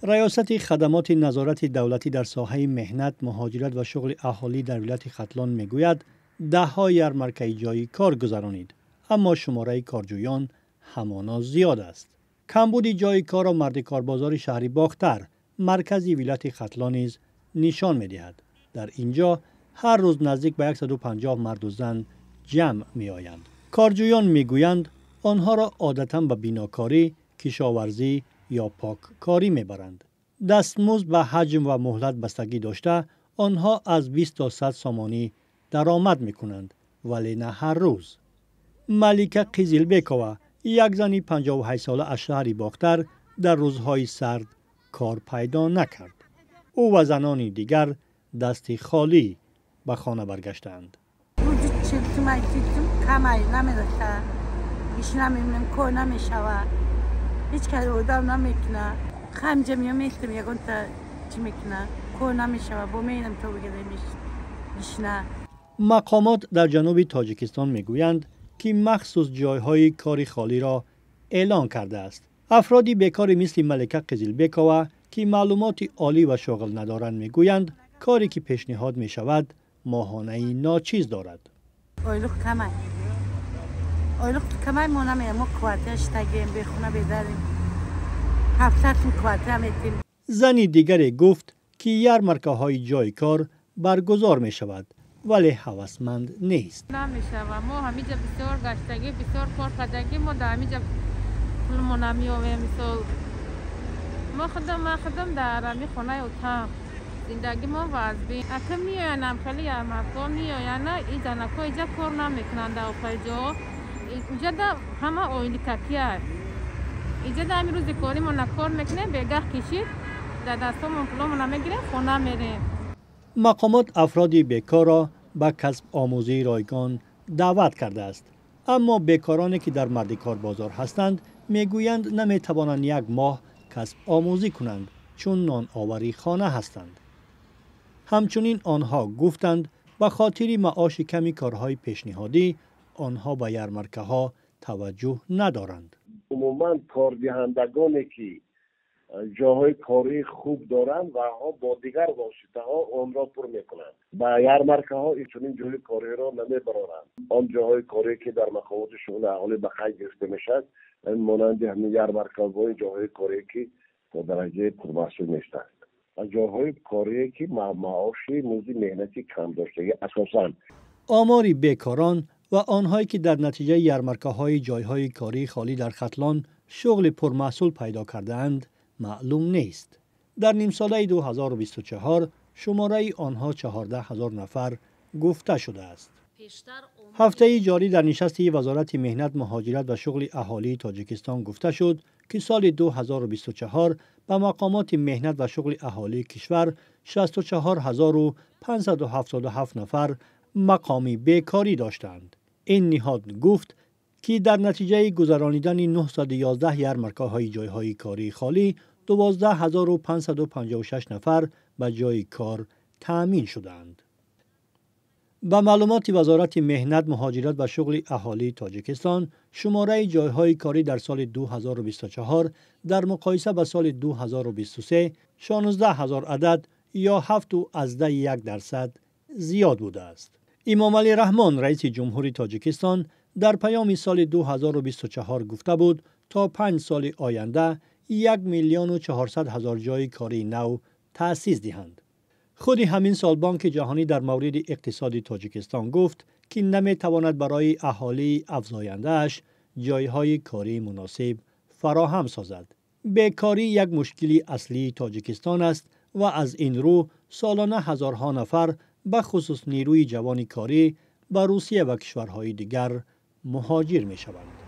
ریاست خدمات نظارت دولتی در ساحه مهنت، مهاجرت و شغل اهالی در ولایت ختلان میگوید ده‌ها یارمرکه جایی کار گذرانید، اما شماره کارجویان همانا زیاد است. کمبود جای کار و مرد کاربازار شهری باختر مرکزی ولایت ختلان نیز نشان می‌دهد. در اینجا هر روز نزدیک به 150 مرد و زن جمع می‌آیند. کارجویان میگویند آنها را عادتاً به بیناکاری، کشاورزی یا پاککاری میبرند. دستمزد به حجم و مهلت بستگی داشته آنها از 20 تا 100 سامانی درآمد میکنند، ولی نه هر روز. ملیکه قیزیلبکова، یک زن 58 ساله از شهر باختر، در روزهای سرد کار پیدا نکرد. او و زنان دیگر دست خالی به خانه برگشتند. هیچ کاری آدم نمیکنه. خمجه میستم یکون تا چی میکنه؟ کار نمیشه با میرم تو بگیرم مقامات در جنوب تاجیکستان میگویند که مخصوص جایهای کاری خالی را اعلان کرده است. افرادی بیکاری مثل ملیکه قیزیلبکova که معلومات عالی و شغل ندارند میگویند کاری که پیشنهاد می شود ماهانه ناچیز دارد. اویلوک کمای ما نمیرم، ما کوارترش تگیم بخونه بیداریم. 700 کوارتر میتیم. زنی دیگری گفت که یارمرکه های جای کار برگزار می شود، ولی هوسمند نیست. نمیشه و ما همیجا بسیار گشتگی، بسیار کار کردگی، ما در همیجا پولمون نمیآویم. مثال ما خودم در همی خونه اتاق زندگی ما وضعی. اگه میایم خیلی یارمرکه میایم، این زنکا اینجا کار نمیکنند در آخرجا. اینجا دا همه اویلی کپیه. اینجا دا همین روز کاری ما نکار میکنه، بگاه کشید در دستامون پولمون نمیگیره، خونه میریم. مقامات افرادی بیکار را به کسب آموزی رایگان دعوت کرده است، اما بیکارانی که در مرد کار بازار هستند میگویند نمیتوانند یک ماه کسب آموزی کنند چون نان آوری خانه هستند. همچنین آنها گفتند به خاطر معاش کمی کارهای پیشنهادی آنها به یارمرکه ها توجه ندارند. عموما کاردهندگانی که جاهای کاری خوب دارند و ها با دیگر واسطه ها آن را پر میکنند. به یارمرکه ها این جای کاری را نمیبرند. آن جاهای کاری که در مقامات شغل اهالی به خرج گرفته میشد، مانند همین یارمرکه های جاهای کاری که تا درجه پرمحصول نیستند. جاهای کاری که معاش موزی مهنتی کم داشته اساساً. آماری بیکاران و آنهایی که در نتیجه یارمرکه های جایهای کاری خالی در ختلان شغل پرمحصول پیدا کرده اند معلوم نیست. در نیم ساله 2024 شماره آنها 14,000 نفر گفته شده است. هفته جاری در نشست وزارت مهنت، مهاجرت و شغل اهالی تاجیکستان گفته شد که سال 2024 به مقامات مهنت و شغل اهالی کشور 64,577 نفر مقامی بیکاری داشتند. این نهاد گفت که در نتیجه گذرانیدن 911 یارمرکه های جایهای کاری خالی 12,556 نفر به جای کار تأمین شدند. به معلومات وزارت مهنت، مهاجرت و شغل اهالی تاجیکستان، شماره جایهای کاری در سال 2024 در مقایسه با سال 2023 16,000 عدد یا 7.1% زیاد بوده است. امام علی رحمان رئیس جمهوری تاجیکستان در پیام سال 2024 گفته بود تا 5 سال آینده 1,400,000 جای کاری نو تأسیس دهند. خود همین سال بانک جهانی در مورد اقتصاد تاجیکستان گفت که نمیتواند برای اهالی افزاینده‌اش جایهای کاری مناسب فراهم سازد. بیکاری یک مشکلی اصلی تاجیکستان است و از این رو سالانه هزارها نفر به خصوص نیروی جوان کاری به روسیه و کشورهای دیگر مهاجر می شوند.